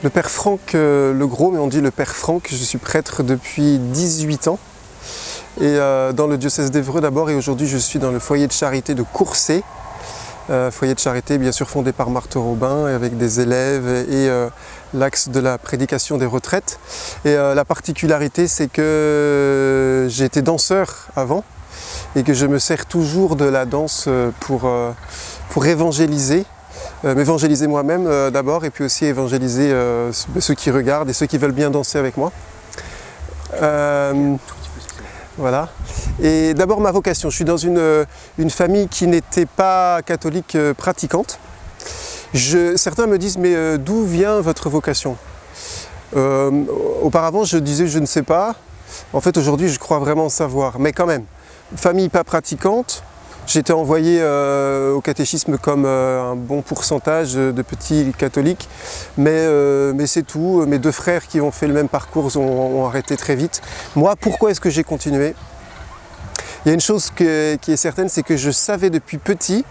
Le père Franck Legros, mais on dit le père Franck, je suis prêtre depuis 18 ans. Et dans le diocèse d'Évreux d'abord, et aujourd'hui je suis dans le foyer de charité de Courcey. Foyer de charité bien sûr fondé par Marthe Robin avec des élèves et l'axe de la prédication des retraites. Et la particularité c'est que j'ai été danseur avant et que je me sers toujours de la danse pour évangéliser. M'évangéliser moi-même d'abord et puis aussi évangéliser ceux qui regardent et ceux qui veulent bien danser avec moi. Voilà. Et d'abord ma vocation, je suis dans une famille qui n'était pas catholique pratiquante. Certains me disent mais d'où vient votre vocation? Auparavant je disais je ne sais pas. En fait aujourd'hui je crois vraiment savoir, mais quand même, famille pas pratiquante. J'étais envoyé au catéchisme comme un bon pourcentage de petits catholiques, mais c'est tout. Mes deux frères qui ont fait le même parcours ont arrêté très vite. Moi, pourquoi est-ce que j'ai continué? Il y a une chose qui est certaine, c'est que je savais depuis petit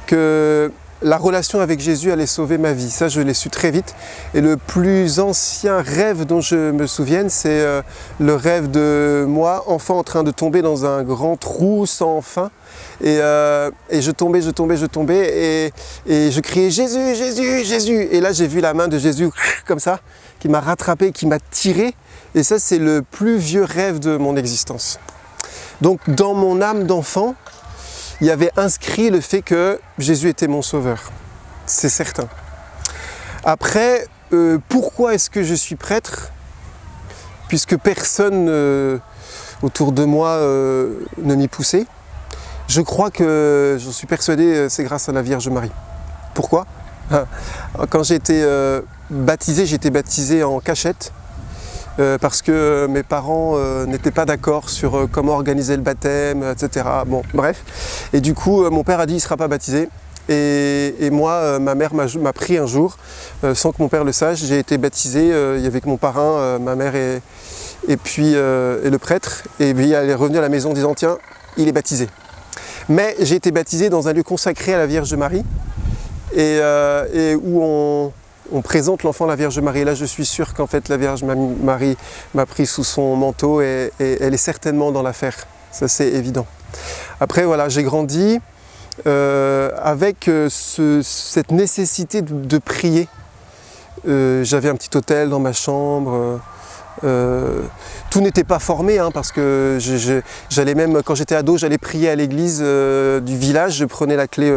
que la relation avec Jésus allait sauver ma vie. Ça, je l'ai su très vite. Et le plus ancien rêve dont je me souvienne, c'est le rêve de moi, enfant, en train de tomber dans un grand trou sans fin. Et je tombais, et je criais « Jésus, Jésus, Jésus !» Et là, j'ai vu la main de Jésus comme ça, qui m'a rattrapé, qui m'a tiré. Et ça, c'est le plus vieux rêve de mon existence. Donc, dans mon âme d'enfant, il y avait inscrit le fait que Jésus était mon sauveur. C'est certain. Après, pourquoi est-ce que je suis prêtre? Puisque personne autour de moi ne m'y poussait. Je crois que, j'en suis persuadé, c'est grâce à la Vierge Marie. Pourquoi? Quand j'ai été baptisé, j'étais baptisé en cachette. Parce que mes parents n'étaient pas d'accord sur comment organiser le baptême, etc. Bon, bref. Et du coup, mon père a dit il ne sera pas baptisé. Et moi, ma mère m'a pris un jour, sans que mon père le sache. J'ai été baptisé, il y avait que mon parrain, ma mère et le prêtre. Et puis elle est revenue à la maison en disant tiens, il est baptisé. Mais j'ai été baptisé dans un lieu consacré à la Vierge Marie et où on présente l'enfant à la Vierge Marie. Et là, je suis sûr qu'en fait, la Vierge Marie m'a pris sous son manteau et elle est certainement dans l'affaire. Ça, c'est évident. Après, voilà, j'ai grandi avec cette nécessité de prier. J'avais un petit autel dans ma chambre. Tout n'était pas formé hein, parce que j'allais même, quand j'étais ado, j'allais prier à l'église du village, je prenais la clé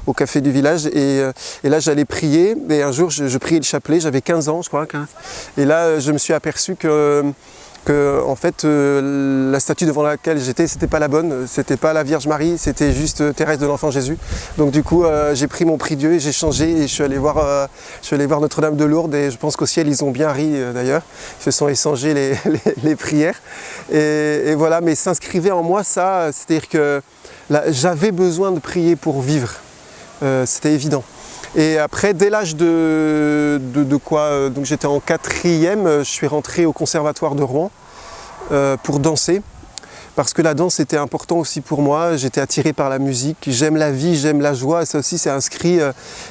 au café du village et là j'allais prier et un jour je priais le chapelet, j'avais 15 ans je crois, et là je me suis aperçu que en fait la statue devant laquelle j'étais c'était pas la bonne, c'était pas la Vierge Marie, c'était juste Thérèse de l'Enfant Jésus. Donc du coup j'ai pris mon prix-dieu et j'ai changé et je suis allé voir Notre-Dame de Lourdes et je pense qu'au ciel ils ont bien ri d'ailleurs, ils se sont échangés les prières et voilà, mais s'inscrivait en moi ça, c'est-à-dire que j'avais besoin de prier pour vivre, c'était évident. Et après, dès l'âge de quoi, donc j'étais en 4e, je suis rentré au conservatoire de Rouen pour danser. Parce que la danse était important aussi pour moi, j'étais attiré par la musique, j'aime la vie, j'aime la joie, ça aussi c'est inscrit,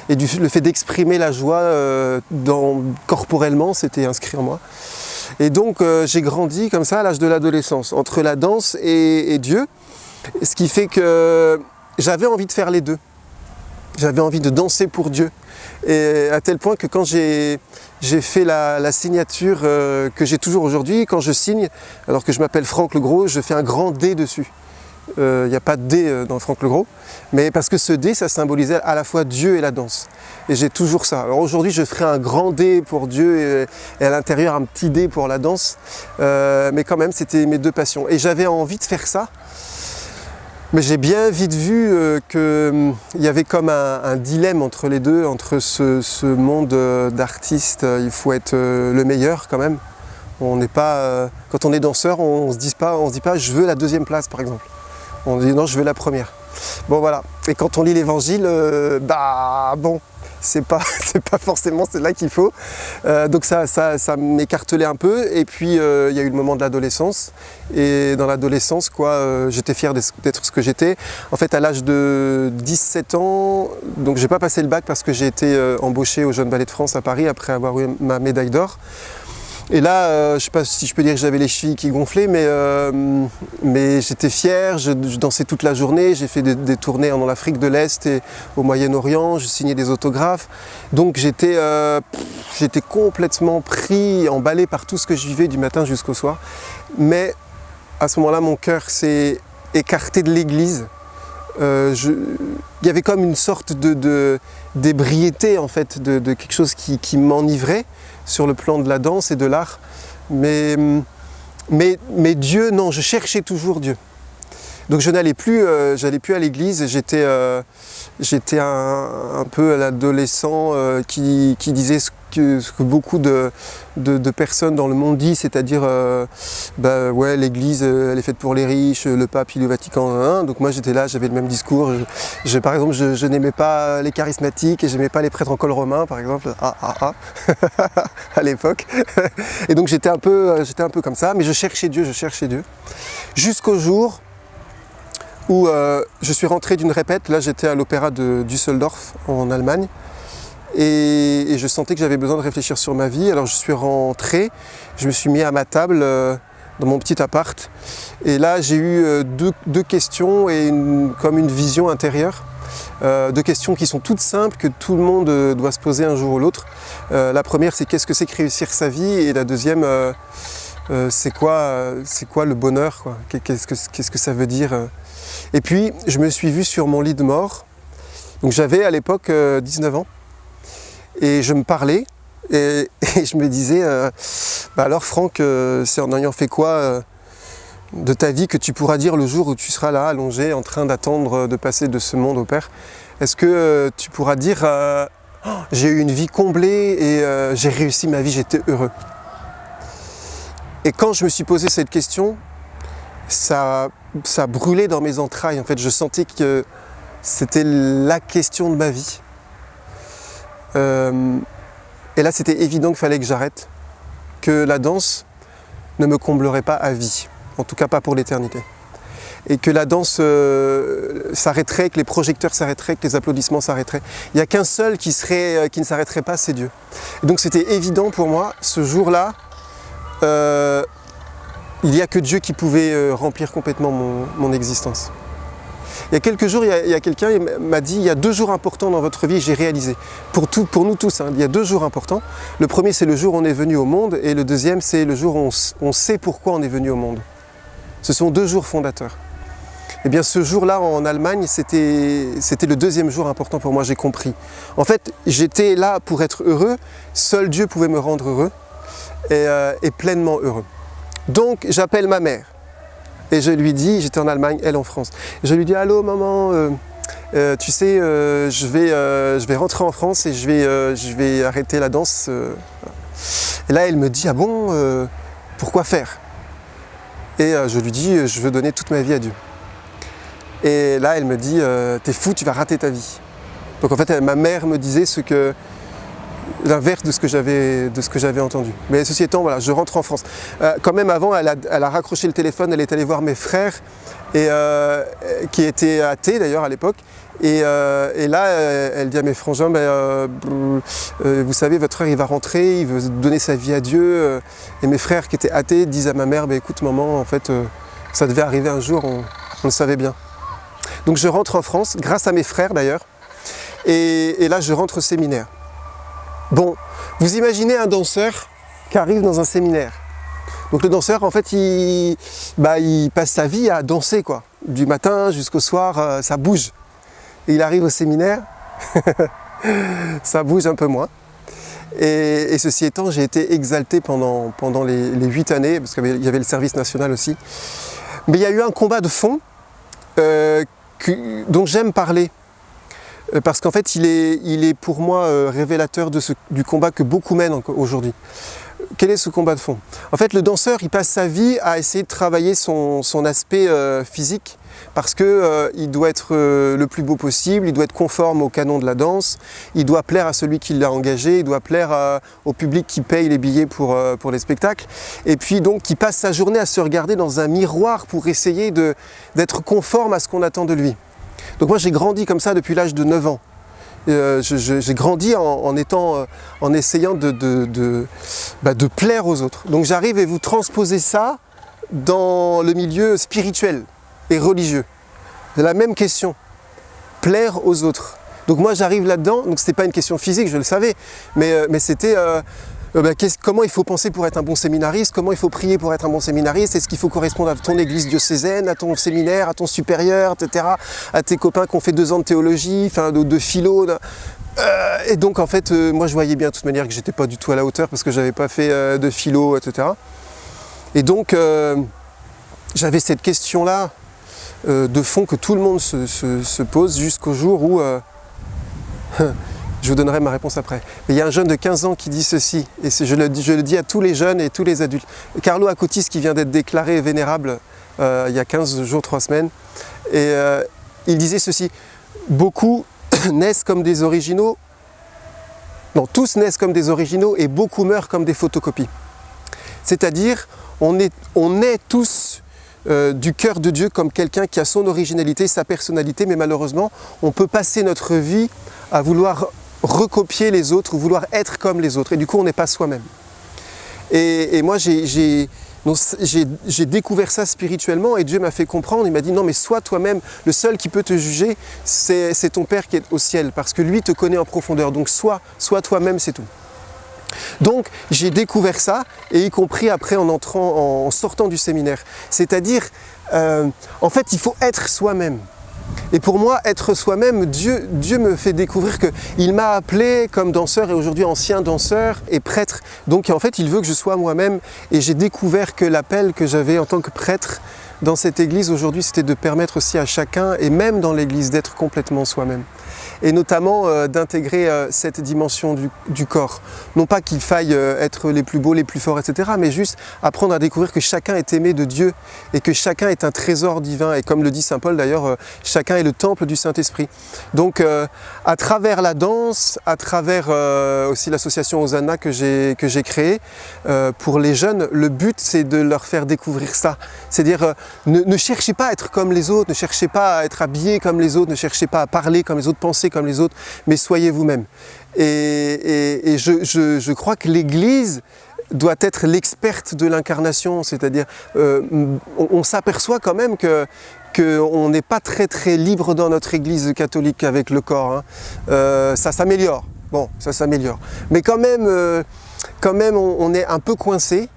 et le fait d'exprimer la joie corporellement, c'était inscrit en moi. Et donc j'ai grandi comme ça à l'âge de l'adolescence, entre la danse et Dieu, ce qui fait que j'avais envie de faire les deux. J'avais envie de danser pour Dieu. Et à tel point que quand j'ai fait la signature que j'ai toujours aujourd'hui, quand je signe, alors que je m'appelle Franck Legros, je fais un grand D dessus. Il n'y a pas de D dans Franck Legros, mais parce que ce D, ça symbolisait à la fois Dieu et la danse. Et j'ai toujours ça. Alors aujourd'hui, je ferai un grand D pour Dieu et à l'intérieur un petit D pour la danse. Mais quand même, c'était mes deux passions. Et j'avais envie de faire ça. Mais j'ai bien vite vu qu'il y avait comme un dilemme entre les deux, entre ce monde d'artistes, il faut être le meilleur quand même. On n'est pas, quand on est danseur, on se dit pas je veux la 2e place par exemple. On dit non, je veux la 1re. Bon voilà, et quand on lit l'évangile, bon, c'est pas, c'est pas forcément celle-là qu'il faut. Donc ça m'écartelait un peu. Et puis il y a eu le moment de l'adolescence. Et dans l'adolescence, j'étais fier d'être ce que j'étais. En fait, à l'âge de 17 ans, donc j'ai pas passé le bac parce que j'ai été embauché au Jeune Ballet de France à Paris après avoir eu ma médaille d'or. Et là, je sais pas si je peux dire que j'avais les chevilles qui gonflaient, mais j'étais fier, je dansais toute la journée, j'ai fait des tournées en Afrique de l'Est et au Moyen-Orient, je signais des autographes. Donc j'étais complètement pris, emballé par tout ce que je vivais du matin jusqu'au soir. Mais à ce moment-là, mon cœur s'est écarté de l'église. Il y avait comme une sorte d'ébriété en fait, de quelque chose qui m'enivrait sur le plan de la danse et de l'art. Mais Dieu, non, je cherchais toujours Dieu. Donc je n'allais plus à l'église, j'étais un peu l'adolescent qui disait ce que beaucoup de personnes dans le monde disent, c'est-à-dire ouais, l'église elle est faite pour les riches, le pape il est au Vatican I. Donc moi j'étais là, j'avais le même discours. Par exemple, je n'aimais pas les charismatiques et je n'aimais pas les prêtres en col romain, par exemple, à l'époque. Et donc j'étais un peu comme ça, mais je cherchais Dieu. Jusqu'au jour où je suis rentré d'une répète. Là j'étais à l'opéra de Düsseldorf en Allemagne et je sentais que j'avais besoin de réfléchir sur ma vie. Alors je suis rentré, je me suis mis à ma table dans mon petit appart et là j'ai eu deux questions et comme une vision intérieure. Deux questions qui sont toutes simples, que tout le monde doit se poser un jour ou l'autre. La première, c'est qu'est-ce que c'est que réussir sa vie, et la deuxième, c'est quoi le bonheur, quoi. Qu'est-ce que ça veut dire. Et puis, je me suis vu sur mon lit de mort. Donc j'avais à l'époque 19 ans. Et je me parlais, et je me disais, alors Franck, c'est en ayant fait quoi de ta vie que tu pourras dire le jour où tu seras là, allongé, en train d'attendre de passer de ce monde au Père? Est-ce que tu pourras dire, j'ai eu une vie comblée et j'ai réussi ma vie, j'étais heureux? Et quand je me suis posé cette question, ça brûlait dans mes entrailles. En fait, je sentais que c'était la question de ma vie. Et là, c'était évident qu'il fallait que j'arrête, que la danse ne me comblerait pas à vie, en tout cas pas pour l'éternité. Et que la danse s'arrêterait, que les projecteurs s'arrêteraient, que les applaudissements s'arrêteraient. Il n'y a qu'un seul qui ne s'arrêterait pas, c'est Dieu. Et donc c'était évident pour moi, ce jour-là, il n'y a que Dieu qui pouvait remplir complètement mon existence. Il y a quelques jours, il y a quelqu'un qui m'a dit, il y a 2 jours importants dans votre vie, j'ai réalisé. Pour nous tous, il y a 2 jours importants. Le premier, c'est le jour où on est venu au monde, et le deuxième, c'est le jour où on sait pourquoi on est venu au monde. Ce sont 2 jours fondateurs. Eh bien, ce jour-là, en Allemagne, c'était le 2e jour important pour moi, j'ai compris. En fait, j'étais là pour être heureux, seul Dieu pouvait me rendre heureux, et pleinement heureux. Donc, j'appelle ma mère. Et je lui dis, j'étais en Allemagne, elle en France. Je lui dis, allô maman, tu sais, je vais rentrer en France et je vais arrêter la danse. Et là, elle me dit, ah bon, pourquoi faire? Et je lui dis, je veux donner toute ma vie à Dieu. Et là, elle me dit, t'es fou, tu vas rater ta vie. Donc en fait, ma mère me disait l'inverse de ce que j'avais entendu. Mais ceci étant, voilà, je rentre en France. Quand même avant, elle a raccroché le téléphone, elle est allée voir mes frères, qui étaient athées d'ailleurs à l'époque. Et là, elle dit à mes frangins, vous savez, votre frère il va rentrer, il veut donner sa vie à Dieu. Et mes frères qui étaient athées disent à ma mère, écoute maman, en fait, ça devait arriver un jour, on le savait bien. Donc je rentre en France, grâce à mes frères d'ailleurs, et là je rentre au séminaire. Bon, vous imaginez un danseur qui arrive dans un séminaire. Donc le danseur, en fait, il passe sa vie à danser, quoi. Du matin jusqu'au soir, ça bouge. Et il arrive au séminaire, ça bouge un peu moins. Et ceci étant, j'ai été exalté pendant les 8 années, parce qu'il y avait le service national aussi. Mais il y a eu un combat de fond dont j'aime parler. Parce qu'en fait, il est pour moi révélateur du combat que beaucoup mènent aujourd'hui. Quel est ce combat de fond? En fait, le danseur, il passe sa vie à essayer de travailler son aspect physique parce qu'il doit être le plus beau possible, il doit être conforme au canon de la danse, il doit plaire à celui qui l'a engagé, il doit plaire au public qui paye les billets pour les spectacles. Et puis donc, il passe sa journée à se regarder dans un miroir pour essayer d'être conforme à ce qu'on attend de lui. Donc moi, j'ai grandi comme ça depuis l'âge de 9 ans. J'ai grandi en essayant de plaire aux autres. Donc j'arrive et vous transposez ça dans le milieu spirituel et religieux. C'est la même question, plaire aux autres. Donc moi j'arrive là-dedans, donc c'était pas une question physique, je le savais, mais c'était comment il faut penser pour être un bon séminariste, comment il faut prier pour être un bon séminariste, est-ce qu'il faut correspondre à ton église diocésaine, à ton séminaire, à ton supérieur, etc., à tes copains qui ont fait 2 ans de théologie, de philo. Et donc en fait, moi je voyais bien de toute manière que j'étais pas du tout à la hauteur parce que j'avais pas fait de philo, etc. Et donc j'avais cette question-là de fond que tout le monde se pose jusqu'au jour où... je vous donnerai ma réponse après. Mais il y a un jeune de 15 ans qui dit ceci, et je le dis à tous les jeunes et tous les adultes. Carlo Acutis, qui vient d'être déclaré vénérable il y a 15 jours, 3 semaines, et il disait ceci: beaucoup naissent comme des originaux, non, tous naissent comme des originaux et beaucoup meurent comme des photocopies. C'est-à-dire, on est tous du cœur de Dieu comme quelqu'un qui a son originalité, sa personnalité, mais malheureusement, on peut passer notre vie à vouloir recopier les autres, vouloir être comme les autres, et du coup on n'est pas soi-même. Et moi j'ai découvert ça spirituellement, et Dieu m'a fait comprendre, il m'a dit non mais sois toi-même, le seul qui peut te juger c'est ton Père qui est au ciel, parce que lui te connaît en profondeur, donc sois toi-même, c'est tout. Donc j'ai découvert ça, et y compris après en sortant du séminaire, c'est-à-dire en fait il faut être soi-même. Et pour moi, être soi-même, Dieu me fait découvrir qu'il m'a appelé comme danseur, et aujourd'hui ancien danseur et prêtre. Donc en fait, il veut que je sois moi-même, et j'ai découvert que l'appel que j'avais en tant que prêtre dans cette église aujourd'hui, c'était de permettre aussi à chacun, et même dans l'église, d'être complètement soi-même. Et notamment d'intégrer cette dimension du corps. Non pas qu'il faille être les plus beaux, les plus forts, etc., mais juste apprendre à découvrir que chacun est aimé de Dieu et que chacun est un trésor divin. Et comme le dit saint Paul d'ailleurs, chacun est le temple du Saint-Esprit. Donc à travers la danse, à travers aussi l'association Hosanna que j'ai créée, pour les jeunes, le but c'est de leur faire découvrir ça. C'est-à-dire ne cherchez pas à être comme les autres, ne cherchez pas à être habillés comme les autres, ne cherchez pas à parler comme les autres, penser comme les autres, mais soyez vous-même. Et je crois que l'Église doit être l'experte de l'incarnation, c'est-à-dire on s'aperçoit quand même qu'on n'est pas très libre dans notre Église catholique avec le corps. Hein. Ça s'améliore, bon, ça s'améliore. Mais quand même on est un peu coincé.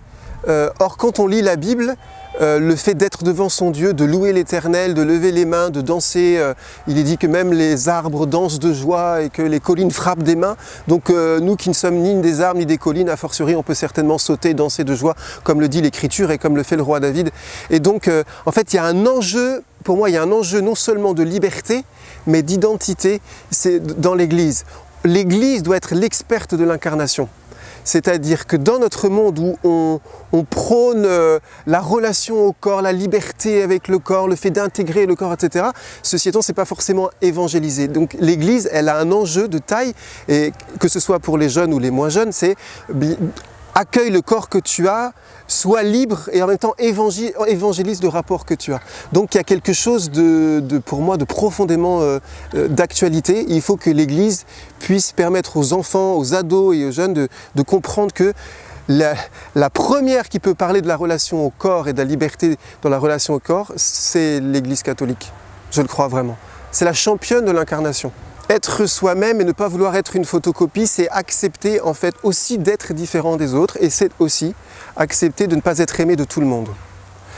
Or, quand on lit la Bible, le fait d'être devant son Dieu, de louer l'Éternel, de lever les mains, de danser, il est dit que même les arbres dansent de joie et que les collines frappent des mains. Donc nous qui ne sommes ni des arbres ni des collines, a fortiori on peut certainement sauter, danser de joie, comme le dit l'Écriture et comme le fait le roi David. Et donc en fait il y a un enjeu, pour moi il y a un enjeu non seulement de liberté, mais d'identité, c'est dans l'Église. L'Église doit être l'experte de l'incarnation. C'est-à-dire que dans notre monde où on prône la relation au corps, la liberté avec le corps, le fait d'intégrer le corps, etc., ceci étant, ce n'est pas forcément évangélisé. Donc l'Église, elle a un enjeu de taille, et que ce soit pour les jeunes ou les moins jeunes, c'est accueille le corps que tu as, sois libre et en même temps évangélise le rapport que tu as. Donc il y a quelque chose pour moi de profondément d'actualité. Il faut que l'Église puisse permettre aux enfants, aux ados et aux jeunes de comprendre que la première qui peut parler de la relation au corps et de la liberté dans la relation au corps, c'est l'Église catholique. Je le crois vraiment. C'est la championne de l'incarnation. Être soi-même et ne pas vouloir être une photocopie, c'est accepter en fait aussi d'être différent des autres, et c'est aussi accepter de ne pas être aimé de tout le monde.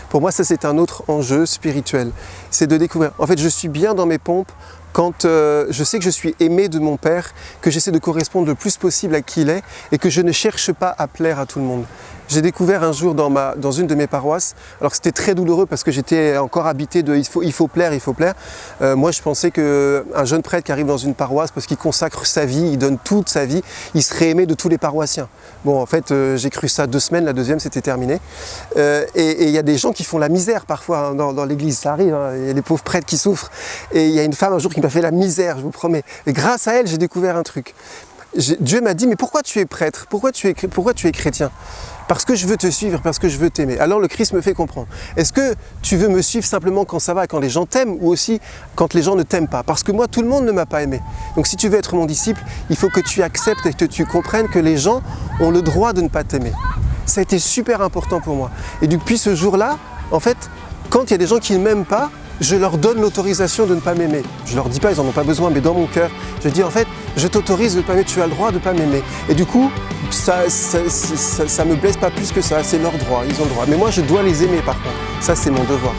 Pour moi, ça c'est un autre enjeu spirituel. C'est de découvrir, en fait je suis bien dans mes pompes quand je sais que je suis aimé de mon Père, que j'essaie de correspondre le plus possible à qui il est et que je ne cherche pas à plaire à tout le monde. J'ai découvert un jour dans une de mes paroisses, alors c'était très douloureux parce que j'étais encore habité de il faut plaire, il faut plaire. Moi je pensais qu'un jeune prêtre qui arrive dans une paroisse parce qu'il consacre sa vie, il donne toute sa vie, il serait aimé de tous les paroissiens. Bon en fait j'ai cru ça 2 semaines, la deuxième c'était terminé. Et il y a des gens qui font la misère parfois hein, dans l'église, ça arrive, hein, il y a des pauvres prêtres qui souffrent. Et il y a une femme un jour qui m'a fait la misère, je vous promets. Et grâce à elle j'ai découvert un truc. Dieu m'a dit mais pourquoi tu es prêtre, pourquoi tu es chrétien? Parce que je veux te suivre, parce que je veux t'aimer. Alors le Christ me fait comprendre. Est-ce que tu veux me suivre simplement quand ça va, quand les gens t'aiment, ou aussi quand les gens ne t'aiment pas? Parce que moi, tout le monde ne m'a pas aimé. Donc si tu veux être mon disciple, il faut que tu acceptes et que tu comprennes que les gens ont le droit de ne pas t'aimer. Ça a été super important pour moi. Et depuis ce jour-là, en fait, quand il y a des gens qui ne m'aiment pas, je leur donne l'autorisation de ne pas m'aimer. Je leur dis pas, ils n'en ont pas besoin, mais dans mon cœur, je dis en fait, je t'autorise de ne pas m'aimer, tu as le droit de ne pas m'aimer. Et du coup, ça me blesse pas plus que ça, c'est leur droit, ils ont le droit. Mais moi, je dois les aimer par contre. Ça, c'est mon devoir.